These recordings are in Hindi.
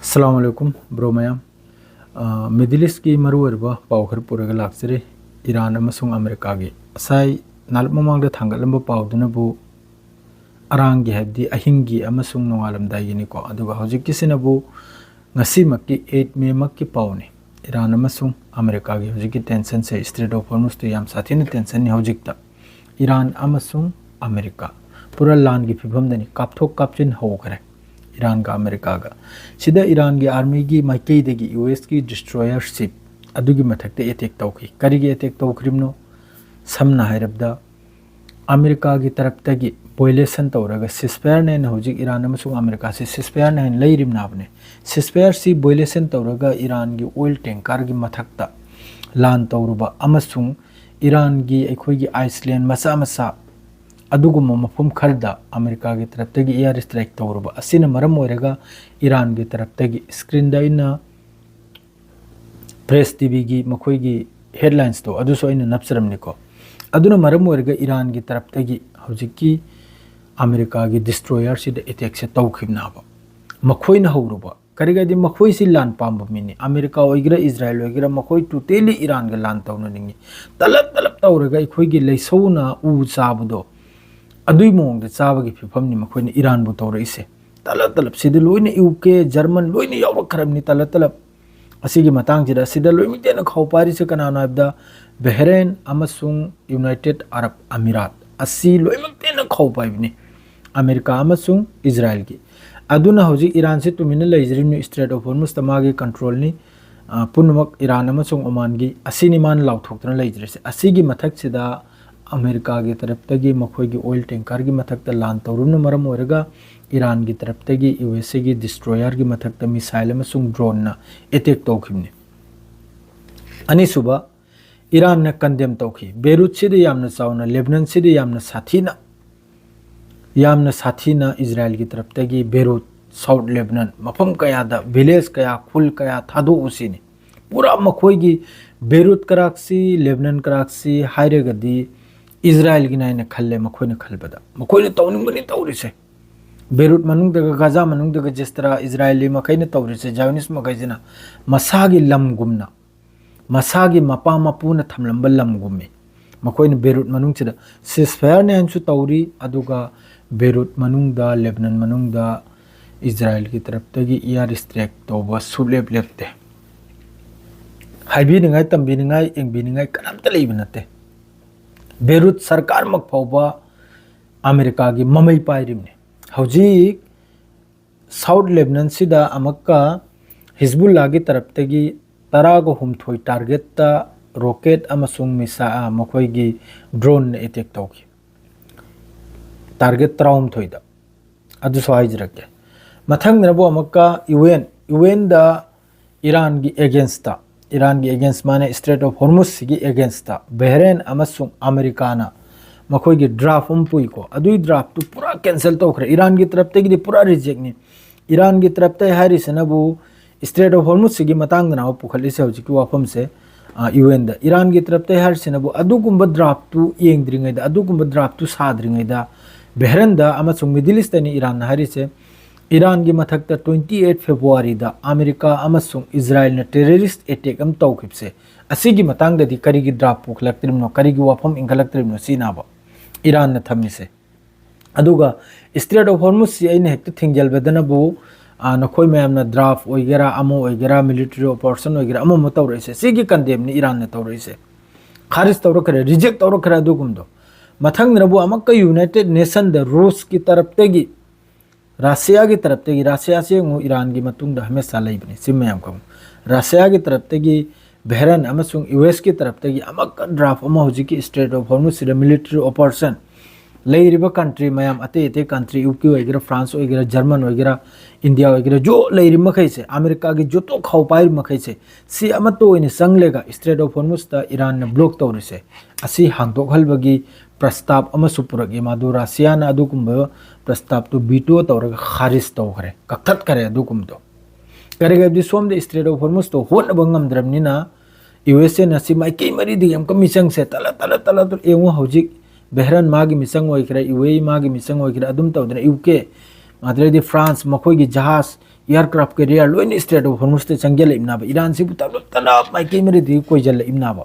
अस्सलामुअलैकुम ब्रो मैम मिडिल ईस्ट की मरुअरबा पावखर पुरगा लाक्चरे ईरान अमसुंग अमेरिका की असai नालप ममांगदा थांगलंबा पावदुनबु अरांगी हैबदी अहिंगी अमसुंग नोंगालमदायगिनिको अदुगा हौजिकिसिनबु ngasi 8 मे मक्की पावने ईरान अमसुंग अमेरिका की हौजिकी टेंशन से स्ट्रेट ऑफ हॉर्मुज तो याम साथीन टेंशन नि हौजिकता ईरान अमसुंग अमेरिका पूरा लान की फिभमदनी कापथोक कापचिन हौखरे ईरान का अमेरिका का सिदा ईरान की आर्मी की माइकईदगी यूएस की डिस्ट्रॉयर शिप अदुगी मथक्ते अटैक तौखी करिगे अटैक तौखरिमनो समना हायरबदा अमेरिका की तरफतगी वायलेशन तौरगा सिस्फायर ने हौजिक ईरान अमसुंग अमेरिका से सिस्फायर ने लैरिम नाबने सिस्फायर सी वायलेशन तौरगा ईरान की ऑयल टैंकर की मथक्ता लान तौरुबा अमसुंग ईरान की अखोई आइसलैंड मसा मसा अदुगुम मफम खरदा अमेरिका की तरफतगी एयर स्ट्राइक तौरुबा असिना मरम ओइरगा ईरान की तरफतगी स्क्रीन दा इना प्रेस टीवी की मखोई की हेडलाइंस तो अदुसो इना नप्सरमनिको अदुना मरम ओइरगा ईरान की तरफतगी हौजिकी अमेरिका की डिस्ट्रॉयर सिदा अटैक से तौखिबनाबा मखोइना हौरुबा करिगादि मखोई सि लान पाम्बा मिनी अमेरिका ओइगरा इजराइल ओइगरा मखोई टोटली ईरान का लान तौना निंगी तलब तलब तौरगा इखोई की लैसौना उ चाबदो अदुई मोंग दे चाबगी फिफमनि मखोइने ईरान बु तौरइसे तलब तलब सिदे लोइने यूके जर्मन लोइने यावखरमनि तलब तलब असिगी मतांग जिदा सिदा लोइमितेना खौपारी से कनाना अबदा बहरेन अमसुंग यूनाइटेड अरब अमीरात असि लोइमितेना खौपाइबनि अमेरिका अमसुंग इजराइल की अदुना हौजी ईरान से तुमिना लैजरिनु स्ट्रेट ऑफ हॉर्मुज तमागे कंट्रोल नि पुनमक ईरान अमसुंग ओमान की असिनि मान लाउथोक्तना लैजरिसे असिगी मथक सिदा अमेरिका की तरफतगी मखोई की ऑयल टैंकर की मथक्ता लान तौरुन मरम ओइरगा ईरान की तरफतगी यूएसए की डिस्ट्रॉयर की मथक्ता मिसाइल अमसुंग ड्रोन ना अटैक तौखिबने अनिसुबा ईरान ने कंडेम तौखि बेरूत सिदे यामना चावना लेबनान सिदे यामना साथीना इजराइल की तरफतगी बेरूत साउथ लेबनान मफम कयादा विलेज कया खुल कया थादो उसिने पूरा मखोई की बेरूत कराक्सी लेबनान कराक्सी हायरेगदी इजराइल की नाइने खल्ले मखोइने खलबदा मखोइने तौनिंगबनि तौरिसे बेरूत मनुंगदगा गाजा मनुंगदगा जिस तरह इजराइली मखैने तौरिसे जावनिस मखैजना मसागी लमगुमना मसागी मपा मपुना थमलंबा लमगुमे मखोइने बेरूत मनुंगचिदा सिसफायर ने अंसु तौरी अदुगा बेरूत मनुंगदा लेबनान मनुंगदा इजराइल की तरफतगी एयर स्ट्राइक तौबा सुलेब लेपते हाइबिनिंगाय तंबिनिंगाय एंबिनिंगाय कनामता लेइबा नते बेरूत सरकार मक फाउबा अमेरिका की ममई पाइरिमने हौजिक साउथ लेबनान सिदा अमक्का हिजबुल्लाह की तरफतगी तरागो हुमथोई टारगेट रॉकेट अमसुंग मिसा मखोई की ड्रोन ने अटैक तौखि टारगेट तराहुमथोइदा अदु सहाइजरके मथंग नबो अमक्का यूएन दा ईरान की एगेंस्ट माने स्ट्रेट ऑफ हॉर्मुज की एगेंस्ट बहरेन अमसुंग अमेरिकाना मखोई की ड्राफ्ट पुईको अदुई ड्राफ्ट तो पूरा कैंसिल तौखरे ईरान की तरफ तगी पूरा रिजेक्ट नि ईरान की तरफ तय हारिसनबु स्ट्रेट ऑफ हॉर्मुज की मतांगना पुखलिसे हौजिकी वाफम से यूएन दा ईरान की तरफ तय हारिसनबु अदुगुंबा ड्राफ्ट तो येंगद्रिंगैदा अदुगुंबा ड्राफ्ट तो साद्रिंगैदा बहरेन दा अमसुंग मिडिल ईस्ट नि ईरान हारिसे ईरान की मथक्ता 28 फेब्रुआरी दा अमेरिका अमसुंग इजराइल ने टेररिस्ट अटैक अम तौखिबसे असिगी मतांगददी करिगी ड्राफ्ट पुखलक्त्रिमनो करिगी वाफम इंखलक्त्रिमनो सिनाबा ईरान ने थमिसे अदुगा स्ट्रेट ऑफ हॉर्मुज सि अइने हेक्ट थिंगजलबदनबु नखोई मैमना ड्राफ्ट ओइगेरा अमो ओइगेरा मिलिटरी ऑपरेशन ओइगेरा अमो मतौरैसे सिगी कंडेम नि ईरान ने तौरैसे खारिज तौरखरे रिजेक्ट तौरखरे अदुगुमदो मथंगनबु अमक्का यूनाइटेड नेशन द रूस की तरफतगी रशिया की तरफतगी रशिया से ईरान की मतुंग हमेशा लेबने सिमयाम कम रशिया की तरफतगी बहरेन अमसुंग यूएस की तरफतगी अमक्का ड्राफ्ट अमा हुजिकी स्ट्रेट ऑफ हॉर्मुज सिदा मिलिटरी ऑपरेशन लेरिबा कंट्री मयाम अते कंट्री यूके वगैरह फ्रांस वगैरह जर्मन वगैरह इंडिया वगैरह जो लेरि मखैसे अमेरिका की जो तो खौपाइर मखैसे सि अमतो ओइने संगलेगा स्ट्रेट ऑफ हॉर्मुज ता ईरान ने ब्लॉक तौरिसे असि हांदोखलबगी प्रस्ताव अमसु पुरगे मादु रशियाना अदुकुंबो प्रस्ताव तो बीटो तौरगा खारिज तौखरे कक्थत करे अदुकुंबो करेगबदि सोमदे स्ट्रेट ऑफ हॉर्मुज तो होनबा ngamद्रमनिना यूएसए ना सि माइके मरिदि यम कमिसंग से तला तो एंगो हौजिक बहरन मागी मिसंग ओइखरे यूएई मागी मिसंग ओइखरे अदुम तौदने यूके माद्रेदी फ्रांस मखोई की जहाज aircraft carrier lion straight of Hormuz ते चंगेल इमनाब ईरान से तलब तलब माइके मरीदी कोइजल इमनाब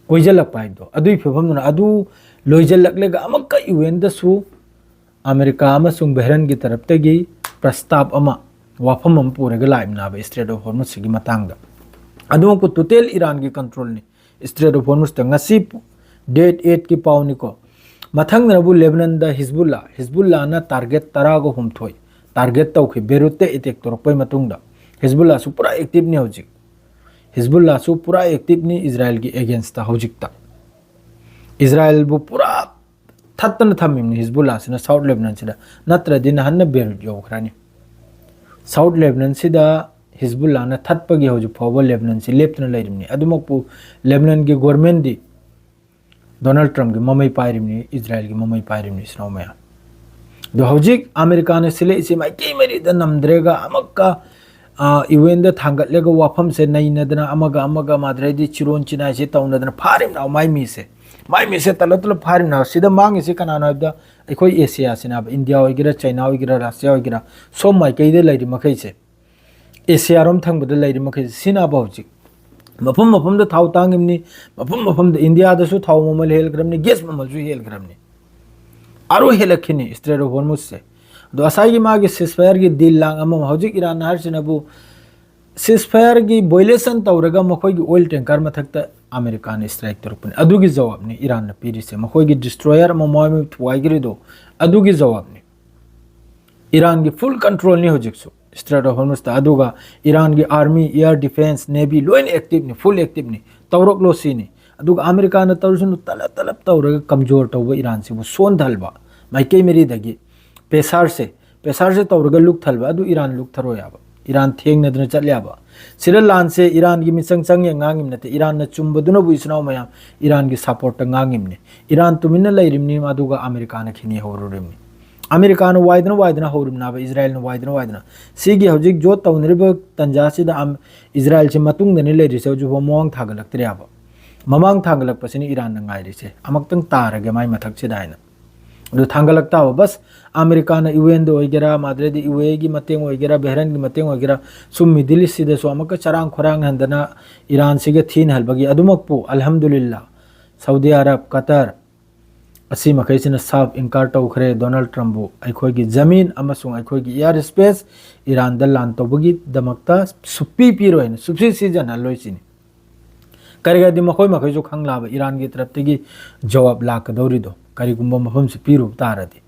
कोइजल पाइदो अदुई फिभम ना अदु लोइजल लकलेगा अमक्का यूएन दसु अमेरिका अमसुंग बहरन की तरफ तगी प्रस्ताव अमा वाफम अम पुरेगा लाइमनाब स्ट्रेट ऑफ हॉर्मुज की मतंगदा अदुम को टोटल ईरान की कंट्रोल ने स्ट्रेट ऑफ हॉर्मुज तंग ngasi डेट 8 की पावनी को मथंग नबु लेबनान दा हिजबुल्ला ना टारगेट तरा को हमथोय टारगेट तौखि बेरुते अटैक तोरपै मतुंगदा हिजबुल्ला सु पूरा एक्टिव ने होजिक हिजबुल्ला सु पूरा एक्टिव ने इजराइल की अगेंस्ट ता होजिकता इजराइल बु पूरा थत्तन थमिम हिजबुल्ला सिना साउथ लेबनान सिदा नत्र दिन हन्न बेरुत योखरानी साउथ लेबनान सिदा हिजबुल्ला ना थत्पगी होजु फॉवर लेबनान से लेफ्टन लेरिमनी अदुमकपु लेबनान की गवर्नमेंट दी डोनाल्ड ट्रम्प की ममई पाइरिमनी इजराइल की ममई पाइरिमनी स्नोमया दो हौजिक अमेरिका ने सिले इसे माइके मरी द नमद्रेगा अमक्का यूएन द थांगतलेगा वाफम से नैनदना अमगा माद्रेदी चिरोन चिनाय से तौनदना फारिम नाउ माइ से तल फारिम नाउ सिदा मांगे से कनाना द अखोय एशिया सिना इंडिया होगिरा चाइना होगिरा रशिया होगिरा सोम माइके दे लैरि मखै से एशिया रोम थंगबद लैरि मखै सिना बहुजिक मफम द थाव तांगिमनी मफम द इंडिया दसु थाव ममल हेलग्रामनी गैस ममल जु हेलग्रामनी आरो हेलखिनी स्ट्रेट ऑफ हॉर्मुज से दो असाई की मागे सिसफायर की दिल लांग अम हौजिक ईरान हारसिनबु सिसफायर की वायलेशन तौरगा मखोय की ऑयल टैंकर मथक्ता अमेरिका ने स्ट्राइक तोरपने अदुगी जवाबनी ईरान ने पीरिसे मखोय की डिस्ट्रॉयर ममोय थुवाइगिरिदो अदुगी जवाबनी ईरान की फुल कंट्रोल ने होजिकसु स्ट्रेट ऑफ हॉर्मुज ता अदुगा ईरान की army air defence navy lion active ने फुल एक्टिव ने तौरक लोसीनी अदुगा अमेरिका ने तौरसुन तलब तौरगा कमजोर तौबा ईरान से वो सोन धलबा माइके मेरी दगी पेसार से तौरगा लुक थलबा अदु ईरान लुक थरो याबा ईरान थेंग नदन चल्याबा सिरा लान से ईरान की मिसंग संग यांगिम नते ईरान न चुंबदुनो बु इसनाव मया ईरान की सपोर्ट यांगिम ने ईरान तुमिन लैरिमनी अदुगा अमेरिका ने खिनी होरुरिमनी अमेरिका ने वाइदना होरुमना इजराइल ने वाइदना सिगी हौजिक जो तौनरिब तंजासिदा इजराइल से मतुंग दनि लैरिसे जो मोंग थागलक्तरे याबा ममांग थागलक्पसिनी ईरान न गाइरिसे अमक्तंग तारगे माइ मथक सिदायना दो थांगलक्ता हो बस अमेरिका ने यूएन दो ओइगेरा माद्रेदी यूए की मतेंग ओइगेरा बहरन की मतेंग ओइगेरा सुम मिडिल ईस्ट सिदसु अमक चरांग खोरांग हंदना ईरान सिगे थीन हलबगी अदुमकपु अल्हम्दुलिल्लाह सऊदी अरब कतर असी मखैसिना साफ इनकार तौखरे डोनाल्ड ट्रम्पबु अखोय की जमीन अमसुंग अखोय की एयर स्पेस ईरान द लान तौबगी दमक्ता सुपी पिरोइन सुपसी सीजन हलोइसिनी करिगादि मखोय मखैजु खंगलाबा ईरान की तरफ तगी जवाब लाकदौरिदो करिगुम्बा मफम से पीरु तारदि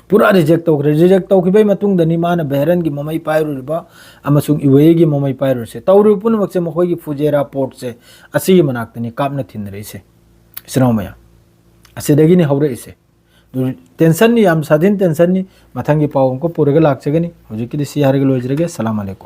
पूरा रिजेक्ट तौखिबै मतुंग दनि मान बहरन की ममई पाइरुबा अमसुंग यूए की ममई पाइरु से तौरु पुनमक से मखोय की फुजेरा पोर्ट से असी मनाक्तनी कापना थिनरेसे इसनोमया असिदगिनी हौरेसे टेंशन नि याम सादिन टेंशन नि मथंगी पावम को पुरगा लाक्चगनी हुजिकिदि सी हारगे लोइजरगे सलाम अलैकुम।